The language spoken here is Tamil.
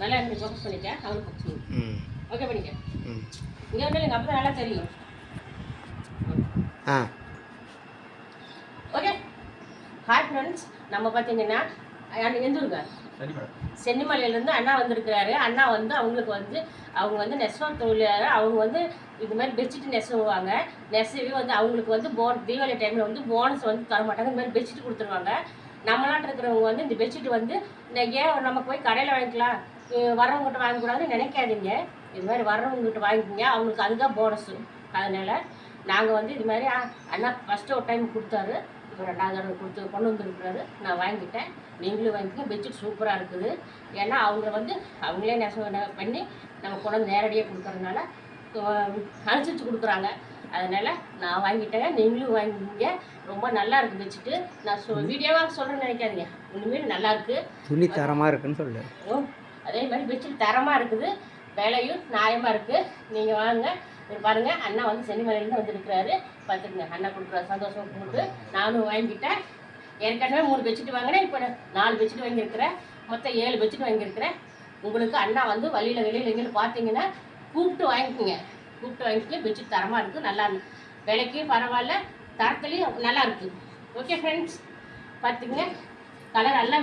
நல்லா எனக்கு ஃபோக்கஸ் பண்ணிட்டேன், அவனுக்கு ஃபோக்கஸ் பண்ணி ஓகே பண்ணிக்க. ம் இங்கே வந்து எங்கள் அப்பா நல்லா தெரியும். ஆ ஓகே. ஹாய் ஃப்ரெண்ட்ஸ், நம்ம பார்த்தீங்கன்னா எந்த ஊருங்க? சென்னிமலையிலேருந்து அண்ணா வந்திருக்கிறாரு. அண்ணா வந்து அவங்க வந்து நெசவு தொழிலாளர். அவங்க வந்து இது மாதிரி பெட்ஷீட் நெசவுவாங்க. நெசவி வந்து அவங்களுக்கு வந்து தீபாவளி டைமில் வந்து போனஸ் வந்து தர மாட்டாங்க. இந்த மாதிரி பெட்ஷீட் கொடுத்துருவாங்க. நம்மளாட்ட இருக்கிறவங்க வந்து இந்த பெட்ஷீட் வந்து ஏன் நம்ம போய் கடையில் வாங்கிக்கலாம், வர்றவங்ககிட்ட வாங்கக்கூடாதுன்னு நினைக்காதீங்க. இது மாதிரி வர்றவங்ககிட்ட வாங்கிக்கிங்க, அவங்களுக்கு அதுதான் போனஸு. அதனால் நாங்கள் வந்து இது மாதிரி அண்ணா ஃபஸ்ட்டு ஒரு டைம் கொடுத்தாரு, இப்போ 2வது தடவை கொண்டு வந்துருக்குறாரு. நான் வாங்கிட்டேன், நீங்களும் வாங்கிக்கோங்க. பெட்ஷீட் சூப்பராக இருக்குது. ஏன்னா அவங்களே நெசவு பண்ணி நம்ம கொண்டு வந்து நேரடியாக கொடுக்கறதுனால அனுசரித்து கொடுக்குறாங்க. அதனால் நான் வாங்கிட்டேங்க, நீங்களும் வாங்கிக்கிங்க. ரொம்ப நல்லா இருக்குது பெட்ஷீட்டு. நான் வீடியோவாக சொல்கிறேன்னு நினைக்காதீங்க, உண்மையிலே நல்லாயிருக்கு. துணி தரமாக இருக்குன்னு சொல்லு. அதே மாதிரி பெட்ஷீட் தரமாக இருக்குது, விலையும் நியாயமாக இருக்குது. நீங்கள் வாங்க. பாருங்கள், அண்ணா வந்து சென்னிமலையிலேருந்து வந்துருக்கிறாரு. பார்த்துக்குங்க, அண்ணா கொடுக்குறாரு. சந்தோஷமாக கொடுத்து நானும் வாங்கிக்கிட்டேன். ஏற்கனவே 3 பெட்ஷீட் வாங்கினேன், இப்போ 4 பெட்ஷீட் வாங்கியிருக்கிறேன். மொத்தம் 7 பெட்ஷீட் வாங்கியிருக்கிறேன். உங்களுக்கு அண்ணா வந்து வெளியில் எங்கேயும் பார்த்தீங்கன்னா கூப்பிட்டு வாங்கிக்கோங்க. பெட்ஷீட் தரமாக இருக்குது, நல்லா விலைக்கும் பரவாயில்ல, தரத்துலேயும் நல்லா இருக்குது. ஓகே ஃப்ரெண்ட்ஸ், பார்த்துக்குங்க. கலர் எல்லாம்